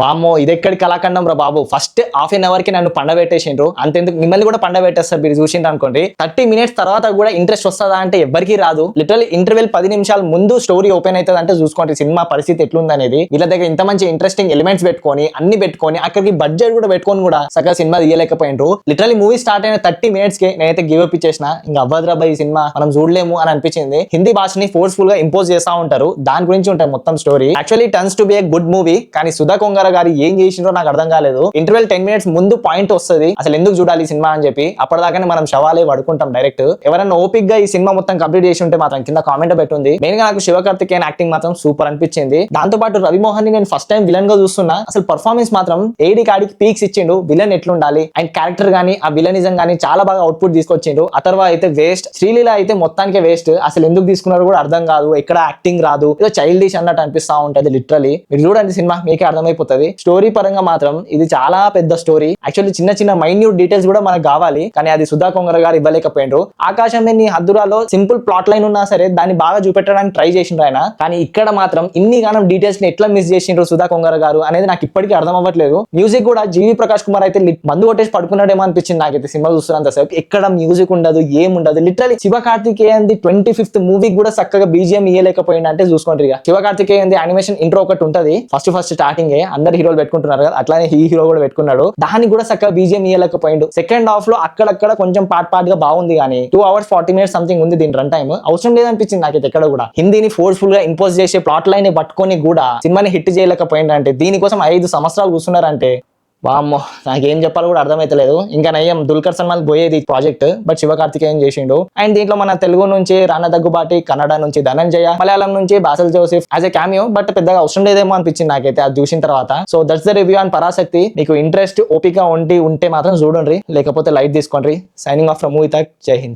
వామ్మో ఇది ఎక్కడి కళాఖండం రా బాబు. ఫస్ట్ హాఫ్ అన్ అవర్ కి నన్ను పండబెట్టేసిండ్రు. అంతెందుకు మిమ్మల్ని కూడా పండబెట్టేస్తారు మీరు చూసిండ్రు అనుకోండి. 30 minutes తర్వాత కూడా ఇంట్రెస్ట్ వస్తుందా అంటే ఎవ్వరికి రాదు. లిటరల్లీ ఇంటర్వెల్ 10 నిమిషాల ముందు స్టోరీ ఓపెన్ అవుతుంది అంటే చూసుకోండి సినిమా పరిస్థితి ఎట్లుంది అనేది. వీళ్ళ దగ్గర ఇంత మంచి ఇంట్రెస్టింగ్ ఎలిమెంట్స్ పెట్టుకొని అన్ని పెట్టుకొని అక్కడికి బడ్జెట్ కూడా పెట్టుకొని కూడా సగం సినిమా తీయలేకపోయిండ్రు. లిటరల్లీ మూవీ స్టార్ట్ అయిన 30 minutes కి నేనైతే గివ్ అప్ ఇచ్చేసిన. ఇంకా అవ్వదురా ఈ సినిమా మనం చూడలేము అని అనిపించింది. హిందీ భాషని ఫోర్స్ఫుల్ గా ఇంపోజ్ చేస్తా ఉంటారు. దాని గురించి ఉంటాయి మొత్తం story. Actually turns to be a good movie. కానీ సుధా కొంగర గారు ఏం చేసిండ్రో నాకు అర్థం కాలేదు. ఇంటర్వెల్ 10 minutes ముందు పాయింట్ వస్తుంది అసలు ఎందుకు చూడాలి ఈ సినిమా అని చెప్పి. అప్పటిదాకానే మనం శవాలే పడుకుంటాం డైరెక్ట్. ఎవరైనా ఓపిక్ గా ఈ సినిమా మొత్తం కంప్లీట్ చేసి ఉంటే మాత్రం కింద కామెంట్ పెట్టుంది. మెయిన్ గా నాకు శివకార్తికేయన్ యాక్టింగ్ మాత్రం సూపర్ అనిపించింది. దాంతో పాటు రవిమోహన్ ని నేను ఫస్ట్ టైం విలన్ గా చూస్తున్నా. అసలు పర్ఫార్మెన్స్ మాత్రం ఏడి కాడికి పీక్స్ ఇచ్చిండు. విలన్ ఎట్లుండాలి అండ్ క్యారెక్టర్ గానీ ఆ విలనిజం గానీ చాలా బాగా అవుట్పుట్ తీసుకొచ్చిండు. అథర్వ అయితే వేస్ట్, శ్రీలీల అయితే మొత్తానికే వేస్ట్. అసలు ఎందుకు తీసుకున్నారో కూడా అర్థం కాదు. ఎక్కడ యాక్టింగ్ రాదు, ఏదో చైల్డిష్ అన్నట్టు అనిపిస్తా ఉంటది. లిటరలీ మీరు చూడండి సినిమా మీకే అర్థమైపోతుంది. స్టోరీ పరంగా మాత్రం ఇది చాలా పెద్ద స్టోరీ. యాక్చువల్లీ చిన్న చిన్న మైన్యూట్ డీటెయిల్స్ కూడా మనకు కావాలి, కానీ అది సుధా కొంగర గారు ఇవ్వలేకపోయిండ్రు. ఆకాశం నీ హద్దురాలో సింపుల్ ప్లాట్ లైన్ ఉన్నా సరే దాన్ని బాగా చూపెట్టడానికి ట్రై చేసిండ్రు ఆయన. కానీ ఇక్కడ మాత్రం ఇన్ని గానం డీటెయిల్స్ ని ఎట్లా మిస్ చేసిండ్రు సుధా కొంగర గారు అనేది నాకు ఇప్పటికీ అర్థం అవ్వట్లేదు. మ్యూజిక్ కూడా జీవి ప్రకాష్ కుమార్ అయితే మందు కొట్టేసి పడుకున్నాడేమో అనిపించింది నాకైతే సినిమా చూస్తున్నంత సేపు. ఎక్కడ మ్యూజిక్ ఉండదు, ఏముండదు. లిటరలీ శివకార్తికేయన్ 25th మూవీ కూడా చక్కగా బీజిఎం ఇయ్యలేకపోయింది అంటే చూసుకోండి. ఇక శివకార్తికేయన్ యానిమేషన్ ఇంట్రో ఒకటి ఉంటది ఫస్ట్ స్టార్టింగ్ అందరు హీరోలు పెట్టుకుంటున్నారు కదా, అట్లానే ఈ హీరో కూడా పెట్టుకున్నాడు. దానికి కూడా చక్కగా బీజిఎం ఇయ్యలేకపోయిండు. సెకండ్ హాఫ్ లో అక్కడక్కడ కొంచెం పార్ట్ గా బాగుంది, కానీ 2 hours 40 minutes సంథింగ్ ఉంది దీని రన్ టైమ్. అవసరం లేదనిపించింది నాకైతే ఎక్కడ కూడా. హిందీని ఫోర్స్ఫుల్ గా ఇంపోజ్ చేసే ప్లాట్ లైన్ పట్టుకొని కూడా సినిమాని హిట్ చేయలేకపోయింది అంటే దీనికోసం 5 సంవత్సరాలు కూర్చున్నారంటే వామ్మో నాకేం చెప్పాలో కూడా అర్థమైతలేదు. ఇంకా నయ్యం దుల్కర్ సల్మాన్ పోయేది ప్రాజెక్ట్, బట్ శివకార్తికేయన్ చేసిండు. అండ్ దీంట్లో మన తెలుగు నుంచి రానా దగ్గుబాటి, కన్నడ నుంచి ధనంజయ, మలయాళం నుంచి Basil Joseph as a cameo. But పెద్దగా అవసరం లేదేమో అనిపించింది నాకైతే అది చూసిన తర్వాత. So that's the review on Parasakthi. మీకు ఇంట్రెస్ట్ ఓపిక ఉంటే మాత్రం చూడండి, లేకపోతే లైట్ తీసుకోండి. సైనింగ్ ఆఫ్ ఫ్రమ్ మూవీ తక్. జై హింద్.